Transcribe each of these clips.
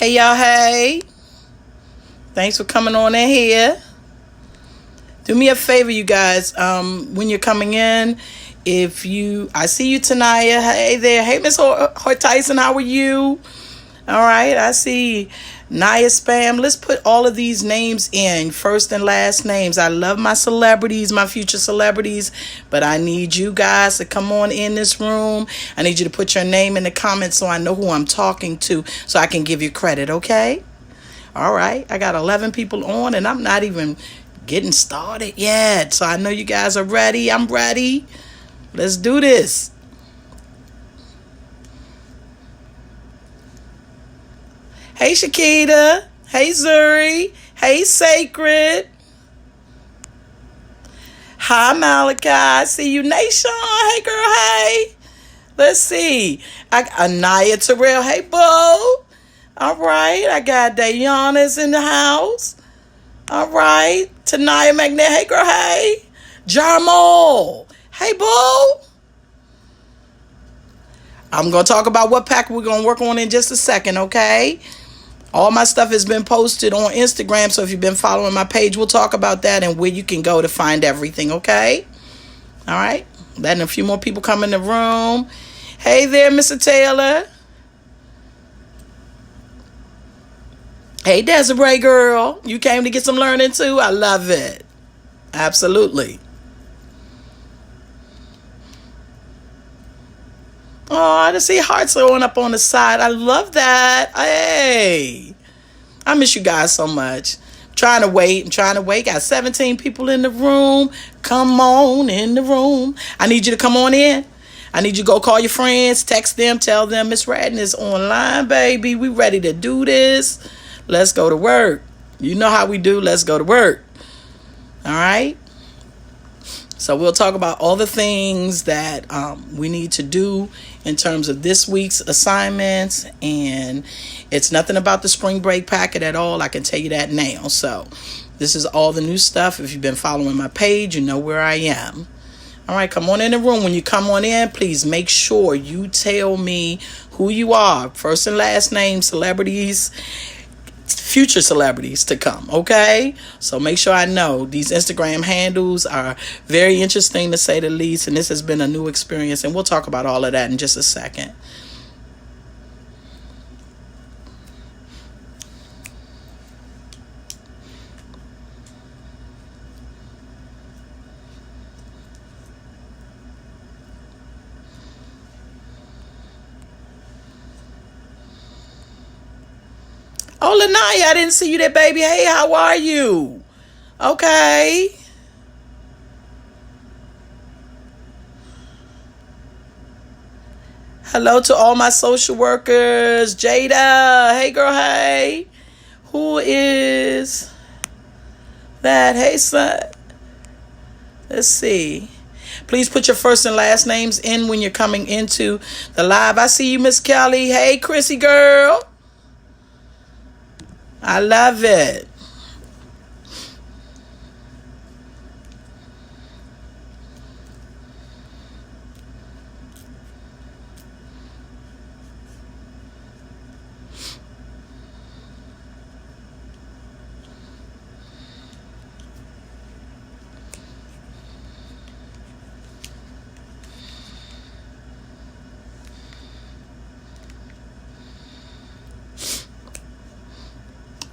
Hey y'all, hey. Thanks for coming on in here. Do me a favor, you guys. When you're coming in, I see you, Tanaya. Hey there. Hey, Miss Hoyt Tyson, how are you? All right, I see Naya Spam. Let's put all of these names in, first and last names. I love my celebrities, my future celebrities, but I need you guys to come on in this room. I need you to put your name in the comments so I know who I'm talking to, so I can give you credit, okay? All right, I got 11 people on, and I'm not even getting started yet. So I know you guys are ready. I'm ready. Let's do this. Hey, Shakita. Hey, Zuri. Hey, Sacred. Hi, Malachi. See you, Nation. Hey, girl. Hey. Let's see. Anaya Terrell. Hey, Bo. All right. I got Dayana's in the house. All right. Tanaya McNair. Hey, girl. Hey. Jarmal. Hey, Bo. I'm going to talk about what pack we're going to work on in just a second, okay? All my stuff has been posted on Instagram, so if you've been following my page, we'll talk about that and where you can go to find everything, okay? All right? Letting a few more people come in the room. Hey there, Mr. Taylor. Hey, Desiree girl. You came to get some learning too? I love it. Absolutely. Oh, I see hearts going up on the side. I love that. Hey, I miss you guys so much. I'm trying to wait. Got 17 people in the room. Come on in the room. I need you to come on in. I need you to go call your friends, text them, tell them Miss Radden is online, baby. We ready to do this. Let's go to work. You know how we do. Let's go to work. All right. So we'll talk about all the things that we need to do in terms of this week's assignments. And it's nothing about the spring break packet at all. I can tell you that now. So this is all the new stuff. If you've been following my page, you know where I am. All right, come on in the room. When you come on in, please make sure you tell me who you are. First and last name, celebrities, future celebrities to come, okay? So make sure I know. These Instagram handles are very interesting to say the least, and this has been a new experience, and we'll talk about all of that in just a second. Oh, Lanaya, I didn't see you there, baby. Hey, how are you? Okay. Hello to all my social workers. Jada. Hey, girl, hey. Who is that? Hey, son. Let's see. Please put your first and last names in when you're coming into the live. I see you, Miss Kelly. Hey, Chrissy, girl. I love it.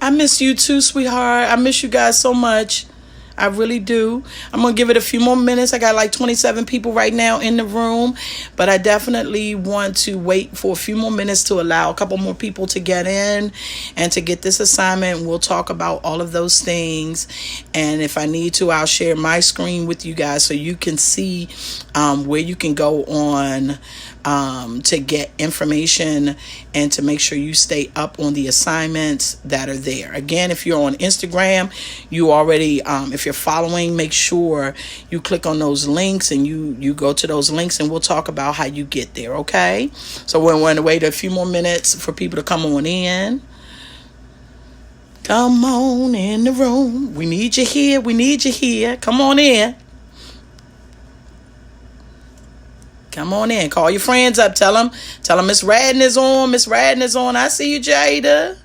I miss you too, sweetheart. I miss you guys so much. I really do. I'm going to give it a few more minutes. I got like 27 people right now in the room, but I definitely want to wait for a few more minutes to allow a couple more people to get in and to get this assignment. We'll talk about all of those things. And if I need to, I'll share my screen with you guys so you can see where you can go on to get information and to make sure you stay up on the assignments that are there. Again, if you're on Instagram, you already, if you're following, make sure you click on those links and you go to those links, and we'll talk about how you get there, okay? So we're going to wait a few more minutes for people to come on in. Come on in the room. We need you here. We need you here. Come on in. Come on in. Call your friends up. Tell them Miss Radden is on. Miss Radden is on. I see you, Jada.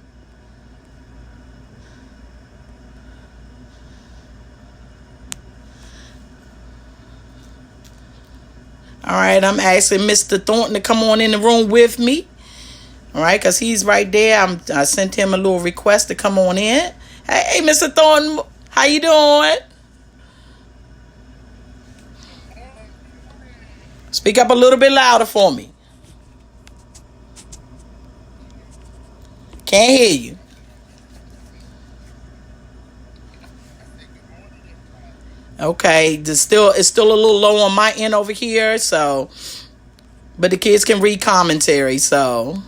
All right, I'm asking Mr. Thornton to come on in the room with me. All right, because he's right there. I sent him a little request to come on in. Hey, Mr. Thornton, how you doing? Speak up a little bit louder for me. Can't hear you. Okay, it's still a little low on my end over here, so but the kids can read commentary, so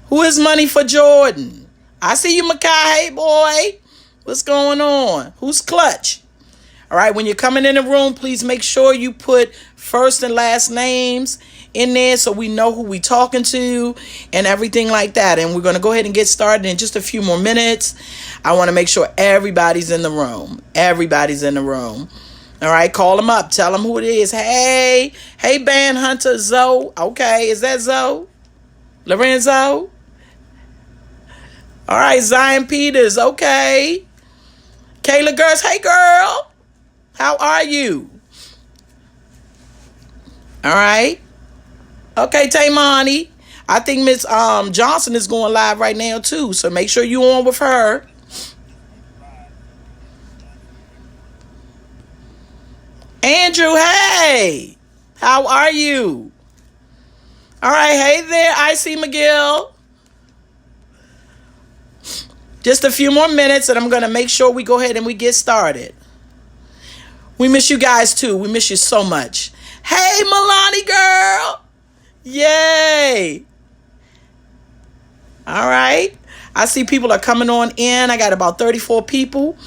who is Money for Jordan? I see you, Makai. Hey boy. What's going on? Who's Clutch? All right, when you're coming in the room, please make sure you put first and last names in there so we know who we talking to and everything like that. And we're going to go ahead and get started in just a few more minutes. I want to make sure everybody's in the room. Everybody's in the room. All right, call them up. Tell them who it is. Hey, Band Hunter Zoe. Okay, is that Zoe? Lorenzo? All right, Zion Peters. Okay. Kayla Girls. Hey, girl. How are you? All right. Okay, Taymani. I think Miss Johnson is going live right now too, so make sure you on with her. Andrew, hey. How are you? All right, hey there, I.C. McGill. Just a few more minutes and I'm going to make sure we go ahead and we get started. We miss you guys too. We miss you so much. Hey, Milani girl. Yay. All right. I see people are coming on in. I got about 34 people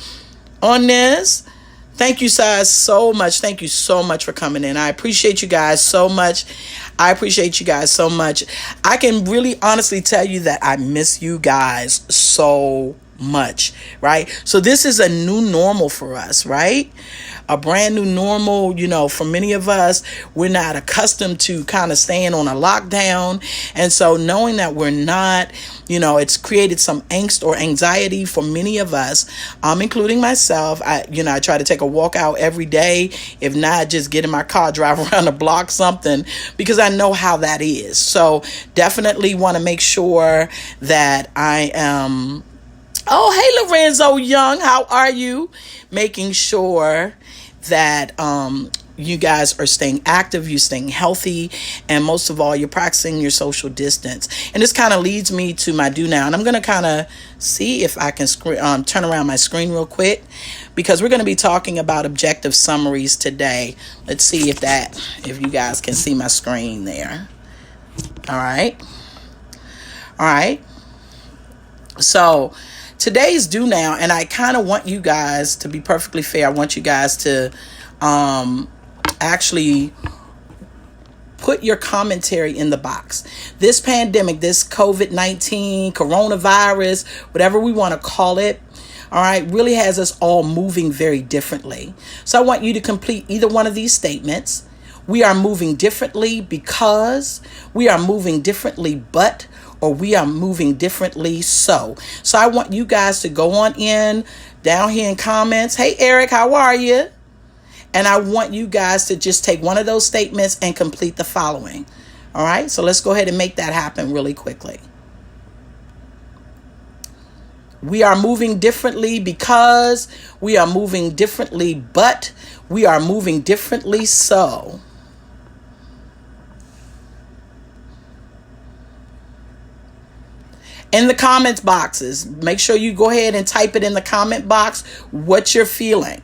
on this. Thank you guys so much. Thank you so much for coming in. I appreciate you guys so much. I appreciate you guys so much. I can really honestly tell you that I miss you guys so much, right? So this is a new normal for us, right? A brand new normal. For many of us, we're not accustomed to kind of staying on a lockdown. And so knowing that we're not, it's created some angst or anxiety for many of us, including myself. I try to take a walk out every day. If not, just get in my car, drive around the block, something, because I know how that is. So definitely want to make sure that I am. Oh, hey, Lorenzo Young, how are you? Making sure that you guys are staying active, you're staying healthy, and most of all, you're practicing your social distance. And this kind of leads me to my do now. And I'm going to kind of see if I can turn around my screen real quick, because we're going to be talking about objective summaries today. Let's see if you guys can see my screen there. All right. So today's due now, and I kind of want you guys to be perfectly fair. I want you guys to actually put your commentary in the box. This pandemic, this COVID-19, coronavirus, whatever we want to call it, all right, really has us all moving very differently. So I want you to complete either one of these statements. We are moving differently because, we are moving differently but, or we are moving differently so. So I want you guys to go on in down here in comments. Hey, Eric, how are you? And I want you guys to just take one of those statements and complete the following. All right, so let's go ahead and make that happen really quickly. We are moving differently because, we are moving differently but, we are moving differently so. In the comments boxes, make sure you go ahead and type it in the comment box what you're feeling.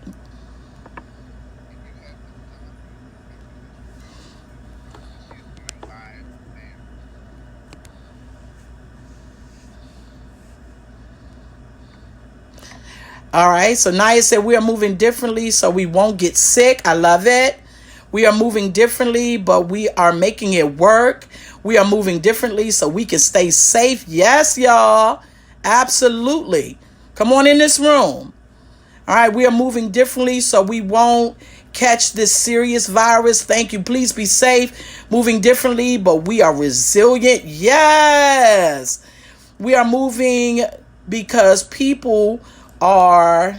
All right, so Naya said we are moving differently so we won't get sick. I love it. We are moving differently, but we are making it work. We are moving differently so we can stay safe. Yes, y'all. Absolutely. Come on in this room. All right, we are moving differently so we won't catch this serious virus. Thank you. Please be safe. Moving differently, but we are resilient. Yes. We are moving because people are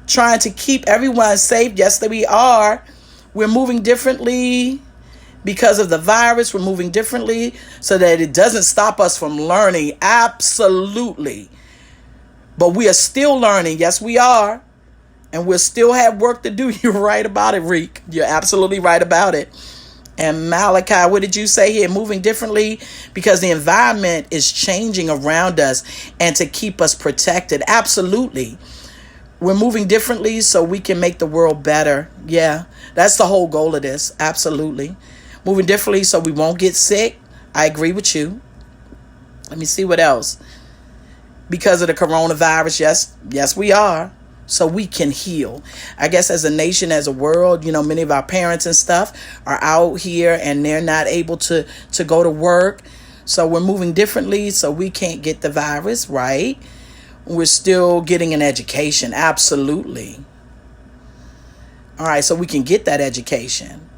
trying to keep everyone safe. Yes, we are. We're moving differently Because of the virus, we're moving differently so that it doesn't stop us from learning. Absolutely. But we are still learning. Yes, we are. And we'll still have work to do. You're right about it, Reek. You're absolutely right about it. And Malachi, what did you say here? Moving differently because the environment is changing around us and to keep us protected. Absolutely. We're moving differently so we can make the world better. Yeah, that's the whole goal of this. Absolutely. Moving differently so we won't get sick. I agree with you. Let me see what else. Because of the coronavirus, yes, we are. So we can heal. I guess as a nation, as a world, many of our parents and stuff are out here and they're not able to go to work. So we're moving differently so we can't get the virus, right? We're still getting an education. Absolutely. All right, so we can get that education.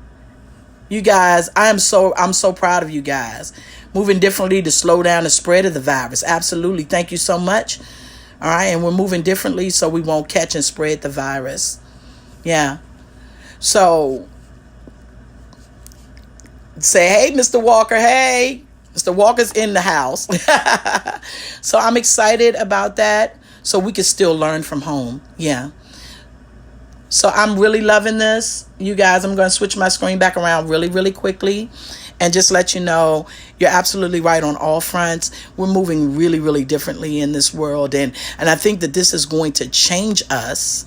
You guys, I'm so proud of you guys. Moving differently to slow down the spread of the virus. Absolutely. Thank you so much. All right, and we're moving differently so we won't catch and spread the virus. Yeah. So say, hey, Mr. Walker. Hey, Mr. Walker's in the house. So I'm excited about that. So we can still learn from home. Yeah. So I'm really loving this. You guys, I'm going to switch my screen back around really, really quickly and just let you know you're absolutely right on all fronts. We're moving really, really differently in this world. And I think that this is going to change us,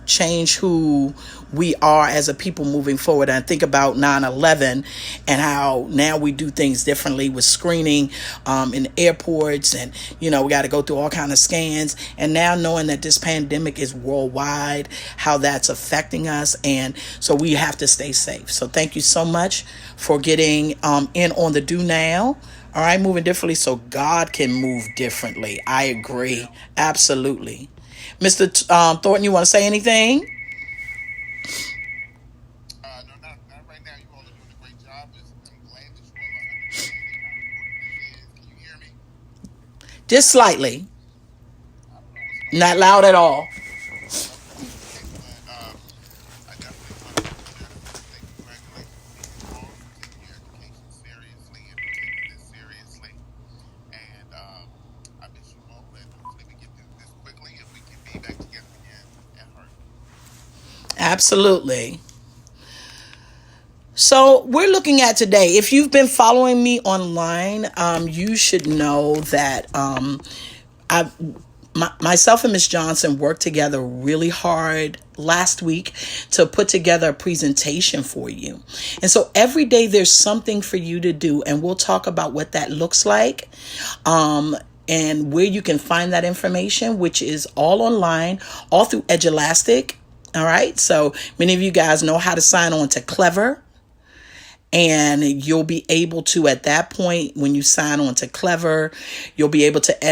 change who we are as a people moving forward. And I think about 9/11 and how now we do things differently with screening in airports, and we got to go through all kind of scans. And now knowing that this pandemic is worldwide, how that's affecting us, and so we have to stay safe. So thank you so much for getting in on the do now. All right, moving differently so God can move differently. I agree, absolutely. Mr. Thornton, you want to say anything? No, not right now. You all are doing a great job. I'm glad that you all are understanding how important this is. Can you hear me? Just slightly, I don't know what's going not on. loud at all. Okay, excellent. I definitely want to say congratulations to you all for taking your education seriously and for taking this seriously. And I miss you all, and hopefully we get through this quickly and we can be back together again at heart. Absolutely. So we're looking at today. If you've been following me online, you should know that I, myself and Miss Johnson worked together really hard last week to put together a presentation for you. And so every day there's something for you to do, and we'll talk about what that looks like. And where you can find that information, which is all online, all through Edulastic. All right. So many of you guys know how to sign on to Clever. And you'll be able to, at that point, when you sign on to Clever, you'll be able to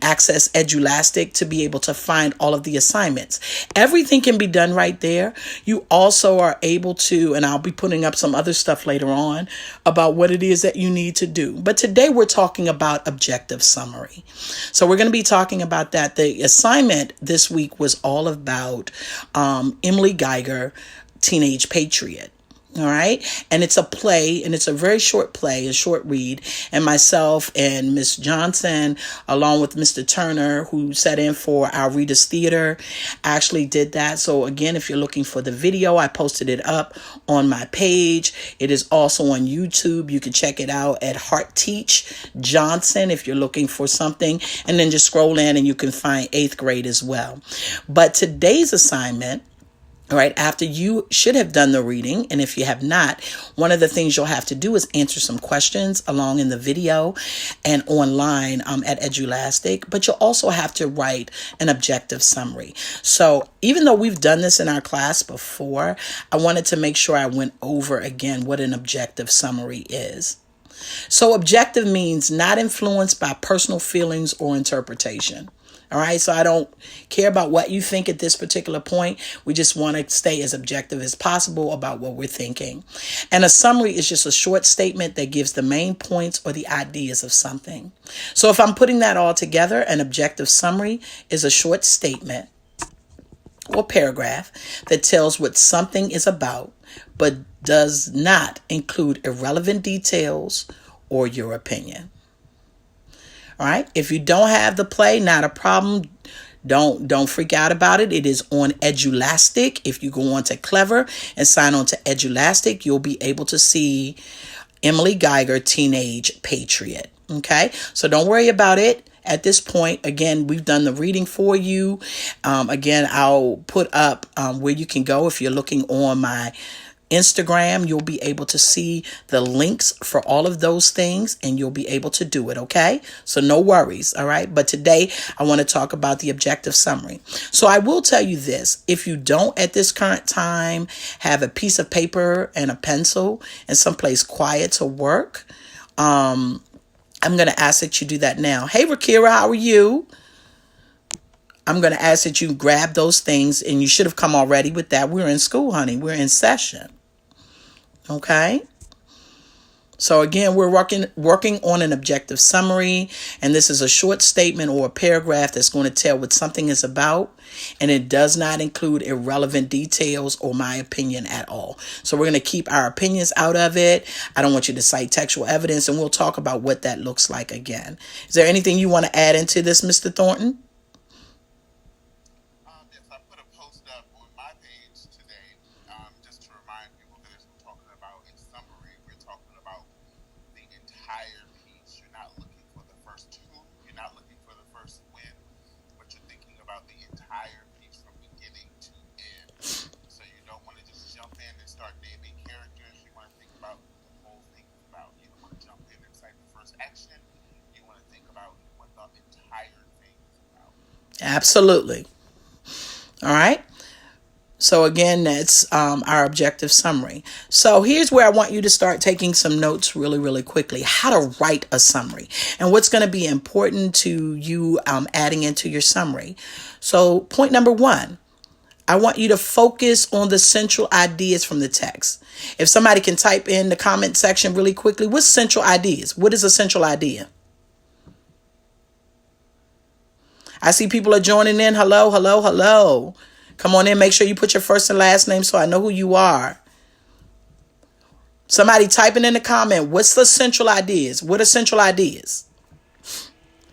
access Edulastic to be able to find all of the assignments. Everything can be done right there. You also are able to, and I'll be putting up some other stuff later on about what it is that you need to do. But today we're talking about objective summary. So we're going to be talking about that. The assignment this week was all about Emily Geiger, Teenage Patriot. All right. And it's a play, and it's a very short play, a short read. And myself and Miss Johnson, along with Mr. Turner, who sat in for our Readers Theater, actually did that. So again, if you're looking for the video, I posted it up on my page. It is also on YouTube. You can check it out at Heart Teach Johnson if you're looking for something. And then just scroll in and you can find 8th grade as well. But today's assignment, all right, after you should have done the reading, and if you have not, one of the things you'll have to do is answer some questions along in the video and online at Edulastic, but you'll also have to write an objective summary. So even though we've done this in our class before, I wanted to make sure I went over again what an objective summary is. So objective means not influenced by personal feelings or interpretation. All right, so I don't care about what you think at this particular point. We just want to stay as objective as possible about what we're thinking. And a summary is just a short statement that gives the main points or the ideas of something. So if I'm putting that all together, an objective summary is a short statement or paragraph that tells what something is about, but does not include irrelevant details or your opinion. All right. If you don't have the play, not a problem. Don't freak out about it. It is on Edulastic. If you go on to Clever and sign on to Edulastic, you'll be able to see Emily Geiger, Teenage Patriot. Okay. So don't worry about it. At this point, again, we've done the reading for you. Again, I'll put up where you can go if you're looking on my Instagram. You'll be able to see the links for all of those things and you'll be able to do it. Okay. So no worries. All right. But today I want to talk about the objective summary. So I will tell you this. If you don't at this current time have a piece of paper and a pencil and someplace quiet to work, I'm going to ask that you do that now. Hey, Rakira, how are you? I'm going to ask that you grab those things, and you should have come already with that. We're in school, honey. We're in session. Okay? So again, we're working on an objective summary, and this is a short statement or a paragraph that's going to tell what something is about, and it does not include irrelevant details or my opinion at all. So we're going to keep our opinions out of it. I don't want you to cite textual evidence, and we'll talk about what that looks like again. Is there anything you want to add into this, Mr. Thornton? Yes, I put a post up on my page today, just to remind people that as we're talking about in summary, we're talking about the entire piece. You're not looking for the first two, you're not looking for the first win, but you're thinking about the entire piece from beginning to end. So you don't want to just jump in and start naming characters. You want to think about what the whole thing is about. You don't want to jump in and cite the first action. You want to think about what the entire thing is about. Absolutely. All right. So again, that's our objective summary. So here's where I want you to start taking some notes really, really quickly. How to write a summary and what's going to be important to you adding into your summary. So point number 1, I want you to focus on the central ideas from the text. If somebody can type in the comment section really quickly, what's central ideas? What is a central idea? I see people are joining in. Hello, hello, hello. Come on in. Make sure you put your first and last name so I know who you are. Somebody typing in the comment. What's the central ideas? What are central ideas?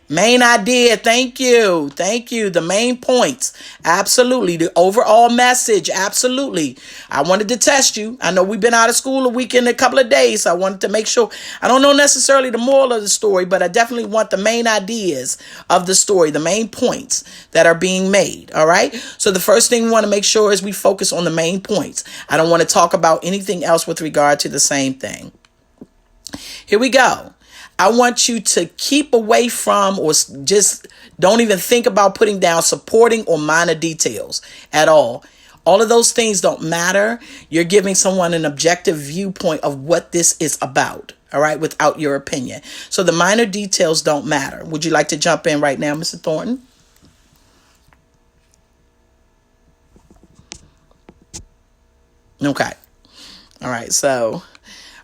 Main idea. Thank you. Thank you. The main points. Absolutely. The overall message. Absolutely. I wanted to test you. I know we've been out of school a week and a couple of days. So I wanted to make sure. I don't know necessarily the moral of the story, but I definitely want the main ideas of the story, the main points that are being made. All right. So the first thing we want to make sure is we focus on the main points. I don't want to talk about anything else with regard to the same thing. Here we go. I want you to keep away from or just don't even think about putting down supporting or minor details at all. All of those things don't matter. You're giving someone an objective viewpoint of what this is about, all right, without your opinion. So the minor details don't matter. Would you like to jump in right now, Mr. Thornton? Okay. All right. So,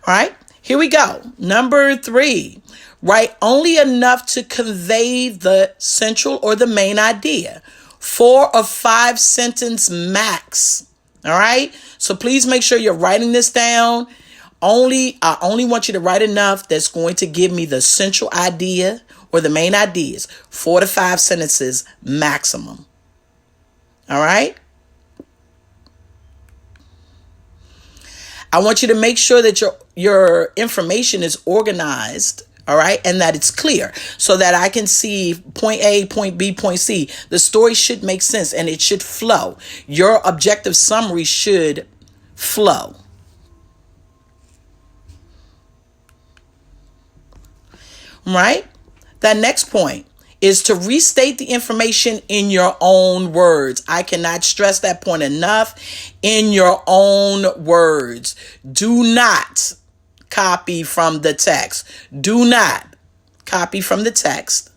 all right. Here we go. Number 3, write only enough to convey the central or the main idea. 4 or 5 sentence max. All right. So please make sure you're writing this down. I only want you to write enough that's going to give me the central idea or the main ideas. 4 to 5 sentences maximum. All right. I want you to make sure that your information is organized, all right, and that it's clear so that I can see point A, point B, point C. The story should make sense and it should flow. Your objective summary should flow. Right? That next point is to restate the information in your own words. I cannot stress that point enough. In your own words. Do not copy from the text. Do not copy from the text.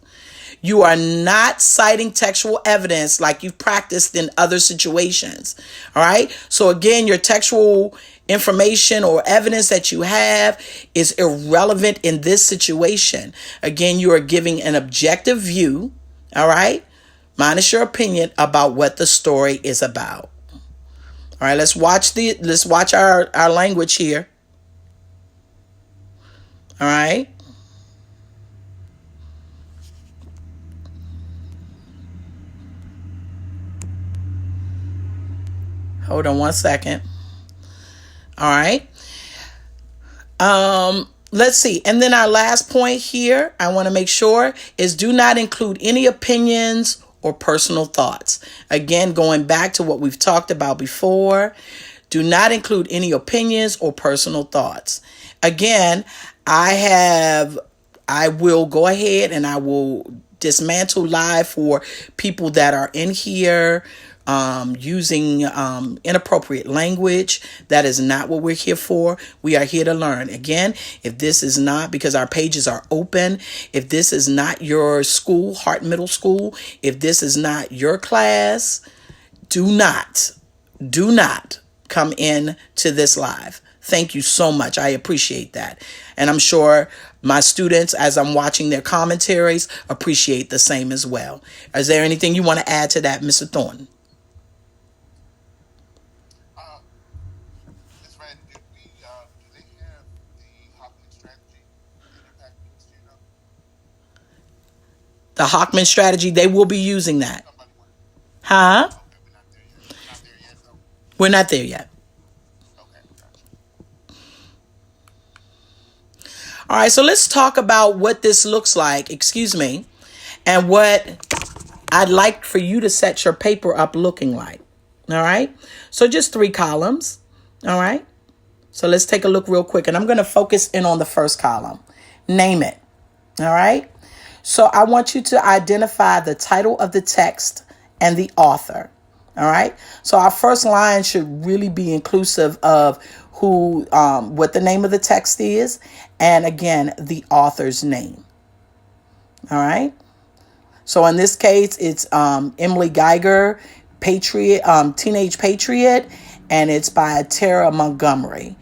You are not citing textual evidence like you've practiced in other situations. All right. So again, your textual information or evidence that you have is irrelevant in this situation. Again, you are giving an objective view. All right. minus your opinion about what the story is about. All right, let's watch our language here. All right. Hold on one second. All right. Let's see. And then our last point here, I want to make sure, is do not include any opinions or personal thoughts. Again, going back to what we've talked about before, do not include any opinions or personal thoughts. Again, I will go ahead and I will dismantle live for people that are in here using inappropriate language. That is not what we're here for. We are here to learn. Again, if this is not, because our pages are open, if this is not your school, Hart Middle School, if this is not your class, do not come in to this live. Thank you so much. I appreciate that. And I'm sure my students, as I'm watching their commentaries, appreciate the same as well. Is there anything you want to add to that, Mr. Thornton? Ms. Rand, do they have the Hockman strategy in their packages? Do you know? The Hockman strategy, they will be using that. Somebody want it? Huh? Okay, we're not there yet. We're not there yet, though. We're not there yet. Okay, gotcha. All right, so let's talk about what this looks like, and what I'd like for you to set your paper up looking like. All right, so just 3 columns. All right, so let's take a look real quick, and I'm going to focus in on the first column. Name it. All right, so I want you to identify the title of the text and the author. All right, so our first line should really be inclusive of what the name of the text is, and again, the author's name. All right. So in this case, it's Emily Geiger, Teenage Patriot, and it's by Tara Montgomery.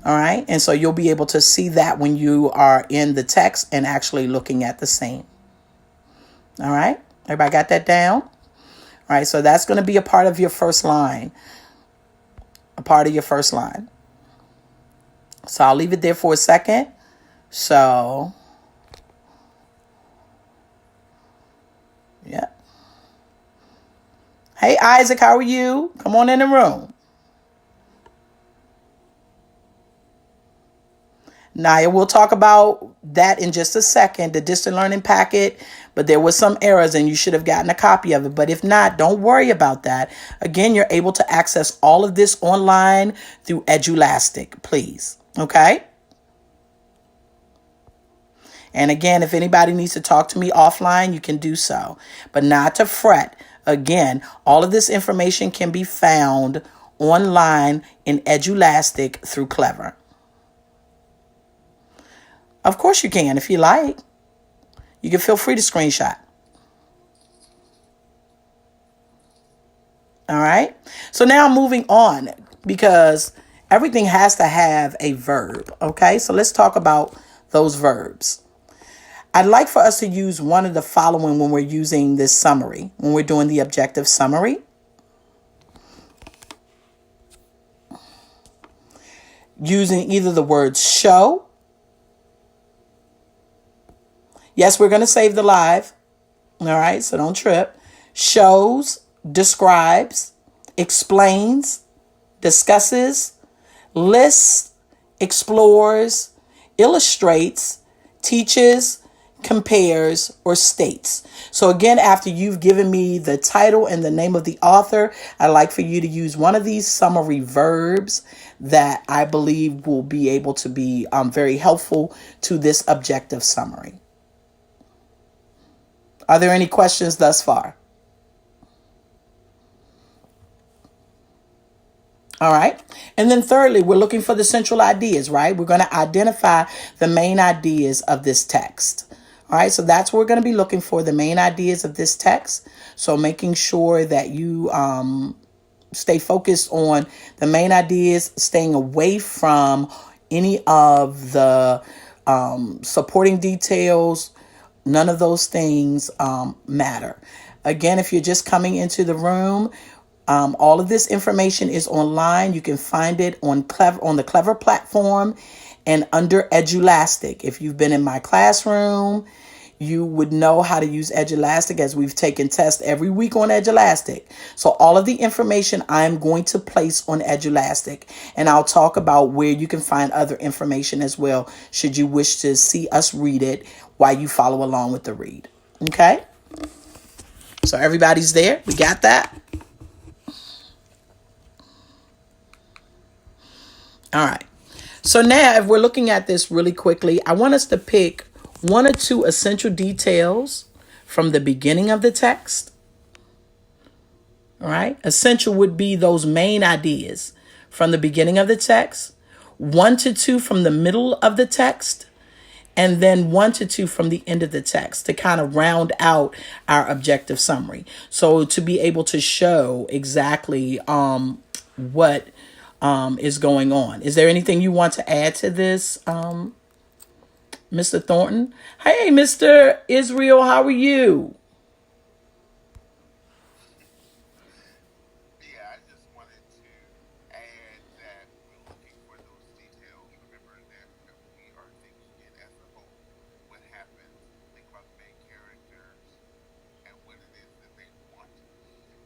All right. And so you'll be able to see that when you are in the text and actually looking at the scene. All right. Everybody got that down? All right. So that's going to be a part of your first line. So I'll leave it there for a second. So, yeah. Hey, Isaac, how are you? Come on in the room. Naya, we'll talk about that in just a second, the distant learning packet, but there was some errors and you should have gotten a copy of it. But if not, don't worry about that. Again, you're able to access all of this online through Edulastic, please. Okay? And again, if anybody needs to talk to me offline, you can do so, but not to fret. Again, all of this information can be found online in Edulastic through Clever. Of course you can, if you like. You can feel free to screenshot. All right. So now moving on, because everything has to have a verb. Okay. So let's talk about those verbs. I'd like for us to use one of the following when we're using this summary, when we're doing the objective summary. Using either the word show. Yes, we're going to save the live. All right, so don't trip. Shows, describes, explains, discusses, lists, explores, illustrates, teaches, compares, or states. So again, after you've given me the title and the name of the author, I'd like for you to use one of these summary verbs that I believe will be able to be very helpful to this objective summary. Are there any questions thus far? All right. And then thirdly, we're looking for the central ideas, right? We're going to identify the main ideas of this text. All right. So that's what we're going to be looking for, the main ideas of this text. So making sure that you stay focused on the main ideas, staying away from any of the supporting details. None of those things matter. Again, if you're just coming into the room, all of this information is online. You can find it on the Clever platform and under Edulastic. If you've been in my classroom, you would know how to use Edulastic, as we've taken tests every week on Edulastic. So all of the information I'm going to place on Edulastic, and I'll talk about where you can find other information as well, should you wish to see us read it while you follow along with the read. Okay? So everybody's there? We got that? All right. So now, if we're looking at this really quickly, I want us to pick one or two essential details from the beginning of the text. All right. Essential would be those main ideas from the beginning of the text, 1 to 2 from the middle of the text, and then 1 to 2 from the end of the text to kind of round out our objective summary. So to be able to show exactly what is going on. Is there anything you want to add to this, Mr. Thornton? Hey, Mr. Israel, how are you? Yeah, I just wanted to add that we're looking for those details. Remember that we are thinking it as a whole. What happens? Think about the main characters and what it is that they want.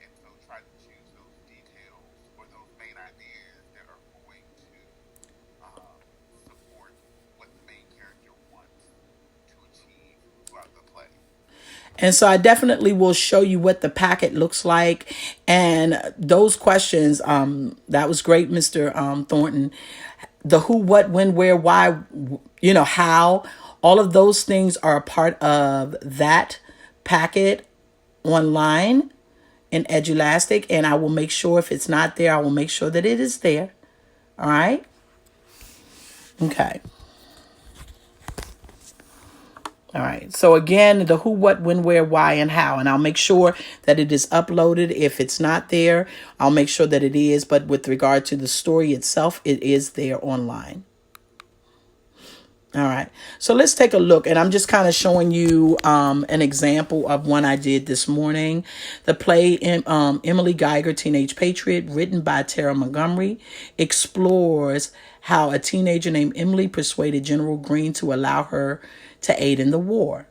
And so try to choose those details or those main ideas that are going to support what the main character wants to achieve throughout the play. And so I definitely will show you what the packet looks like. And those questions, that was great, Mr. Thornton. The who, what, when, where, why, how, all of those things are a part of that packet online in Edulastic. And I will make sure, if it's not there, I will make sure that it is there. All right. Okay. All right. So again, the who, what, when, where, why, and how. And I'll make sure that it is uploaded. If it's not there, I'll make sure that it is. But with regard to the story itself, it is there online. All right. So let's take a look. And I'm just kind of showing you an example of one I did this morning. The play, Emily Geiger, Teenage Patriot, written by Tara Montgomery, explores how a teenager named Emily persuaded General Greene to allow her to aid in the war.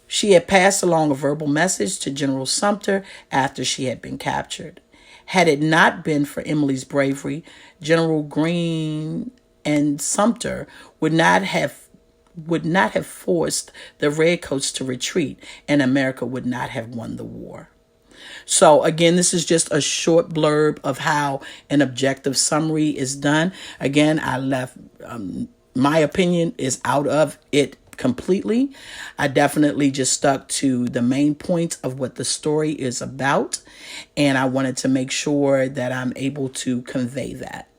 She had passed along a verbal message to General Sumter after she had been captured. Had it not been for Emily's bravery, General Greene and Sumter would not have forced the Redcoats to retreat, and America would not have won the war. So again, this is just a short blurb of how an objective summary is done. Again, I left my opinion is out of it completely. I definitely just stuck to the main points of what the story is about, and I wanted to make sure that I'm able to convey that.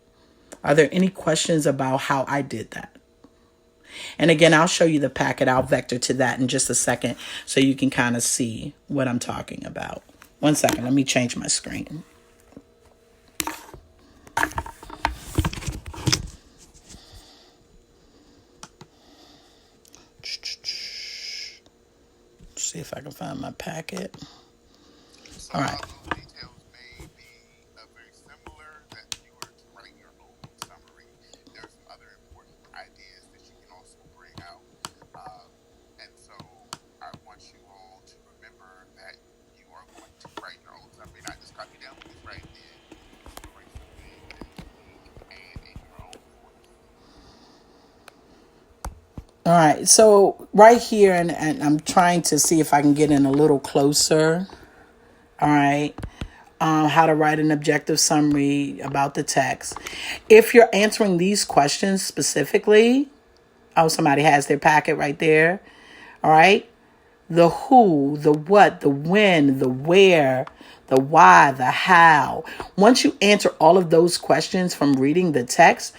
Are there any questions about how I did that? And again, I'll show you the packet. I'll vector to that in just a second so you can kind of see what I'm talking about. 1 second. Let me change my screen. See if I can find my packet. So All right. those details may be very similar, that you were to write your own summary. There are some other important ideas that you can also bring out. And so I want you all to remember that you are going to write your own summary, not just copy down what is right in, but write something that is unique and in your own voice. All right, so right here, and I'm trying to see if I can get in a little closer. All right, how to write an objective summary about the text. If you're answering these questions specifically, somebody has their packet right there. All right, the who, the what, the when, the where, the why, the how. Once you answer all of those questions from reading the text,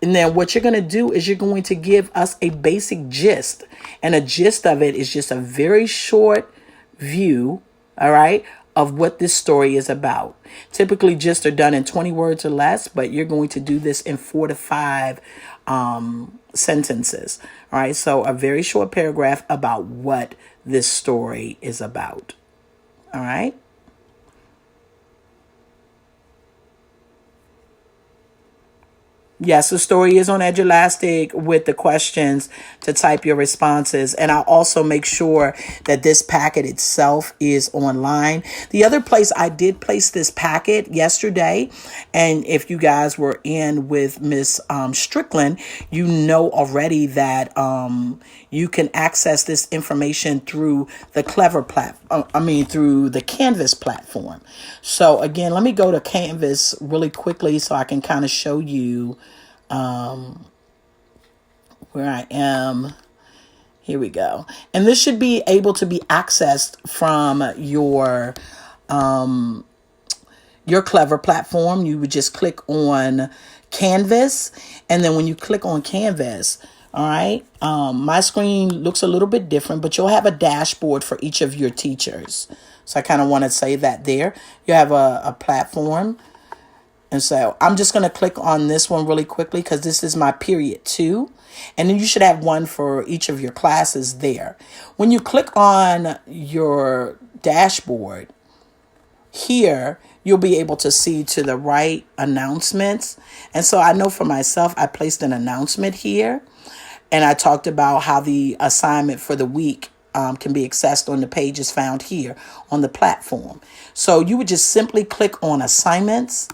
and then what you're going to do is you're going to give us a basic gist. And a gist of it is just a very short view, all right, of what this story is about. Typically, gists are done in 20 words or less, but you're going to do this in 4 to 5 sentences. All right, so a very short paragraph about what this story is about. All right. Yes, the story is on Edulastic with the questions to type your responses. And I'll also make sure that this packet itself is online. The other place I did place this packet yesterday, and if you guys were in with Miss Strickland, you know already that you can access this information through the through the Canvas platform. So again, let me go to Canvas really quickly so I can kind of show you where I am. Here we go. And this should be able to be accessed from your Clever platform. You would just click on Canvas. And then when you click on Canvas, all right, my screen looks a little bit different, but you'll have a dashboard for each of your teachers. So I kind of want to say that there. You have a platform. And so I'm just going to click on this one really quickly because this is my period 2. And then you should have one for each of your classes there. When you click on your dashboard here, you'll be able to see to the right announcements. And so I know for myself, I placed an announcement here. And I talked about how the assignment for the week can be accessed on the pages found here on the platform. So you would just simply click on assignments.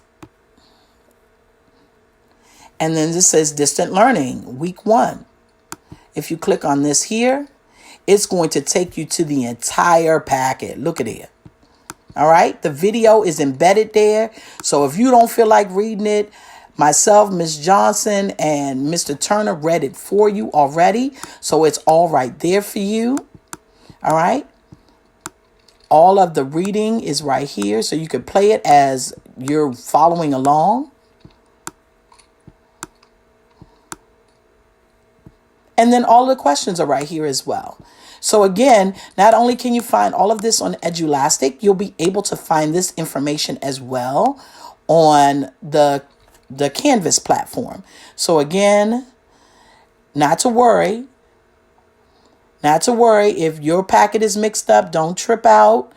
And then this says distant learning, week 1. If you click on this here, it's going to take you to the entire packet. Look at it. All right. The video is embedded there. So if you don't feel like reading it, myself, Miss Johnson, and Mr. Turner read it for you already. So it's all right there for you. All right. All of the reading is right here. So you can play it as you're following along. And then all the questions are right here as well. So again, not only can you find all of this on Edulastic, you'll be able to find this information as well on the Canvas platform. So again, not to worry. Not to worry. If your packet is mixed up, don't trip out.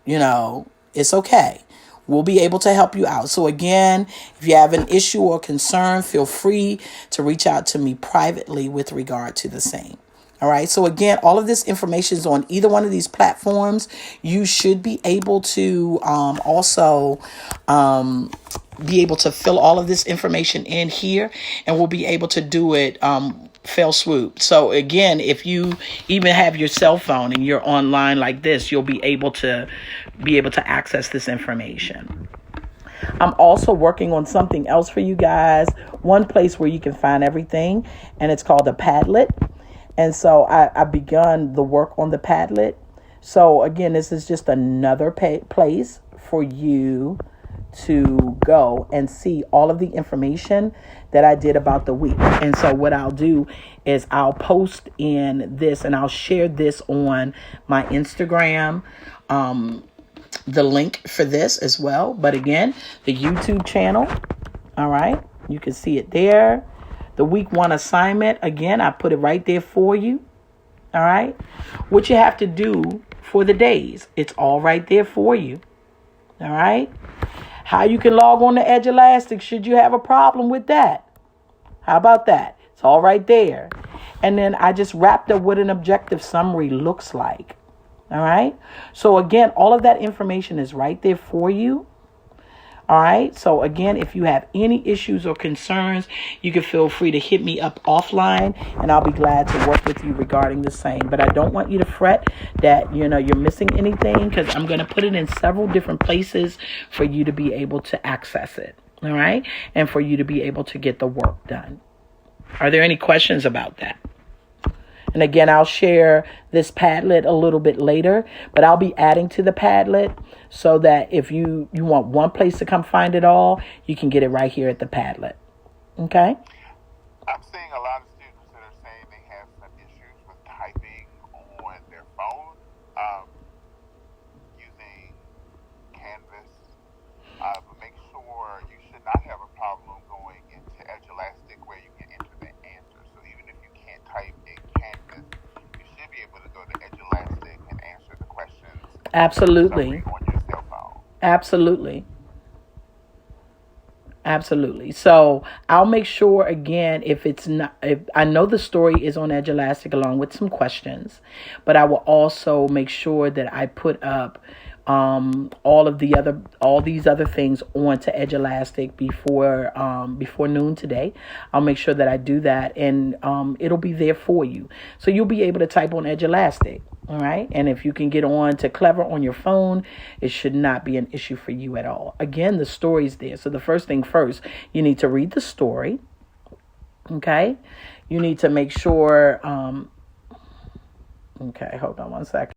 It's okay. We'll be able to help you out. So again, if you have an issue or concern, feel free to reach out to me privately with regard to the same. All right. So again, all of this information is on either one of these platforms. You should be able to also be able to fill all of this information in here, and we'll be able to do it fell swoop. So again, if you even have your cell phone and you're online like this, you'll be able to access this information. I'm also working on something else for you guys. One place where you can find everything, and it's called a Padlet. And so I've begun the work on the Padlet. So again, this is just another place for you to go and see all of the information that I did about the week. And so what I'll do is I'll post in this and I'll share this on my Instagram, the link for this as well. But again, the YouTube channel, all right, you can see it there. The week 1 assignment, again, I put it right there for you. All right. What you have to do for the days, it's all right there for you. All right. How you can log on to Edulastic should you have a problem with that. How about that? It's all right there. And then I just wrapped up what an objective summary looks like. All right. So again, all of that information is right there for you. All right. So again, if you have any issues or concerns, you can feel free to hit me up offline and I'll be glad to work with you regarding the same. But I don't want you to fret that, you're missing anything, because I'm going to put it in several different places for you to be able to access it. All right. And for you to be able to get the work done. Are there any questions about that? And again, I'll share this Padlet a little bit later, but I'll be adding to the Padlet so that if you want one place to come find it all, you can get it right here at the Padlet. Okay? I'm seeing a lot of students that are saying they have some issues with typing on their phone using Canvas. But make sure you should not have a problem going into Edulastic where you can enter the answer. So even if you can't type in Canvas, you should be able to go to Edulastic and answer the questions Absolutely. suffering on your cell phone. Absolutely. Absolutely. So I'll make sure again, if it's not, if I know the story is on Edge Elastic along with some questions, but I will also make sure that I put up all these other things onto Edge Elastic before noon today. I'll make sure that I do that, and it'll be there for you, so you'll be able to type on Edge Elastic. All right. And if you can get on to Clever on your phone, it should not be an issue for you at all. Again, the story's there. So the first thing first, you need to read the story. Okay. You need to make sure. Okay. Hold on one second.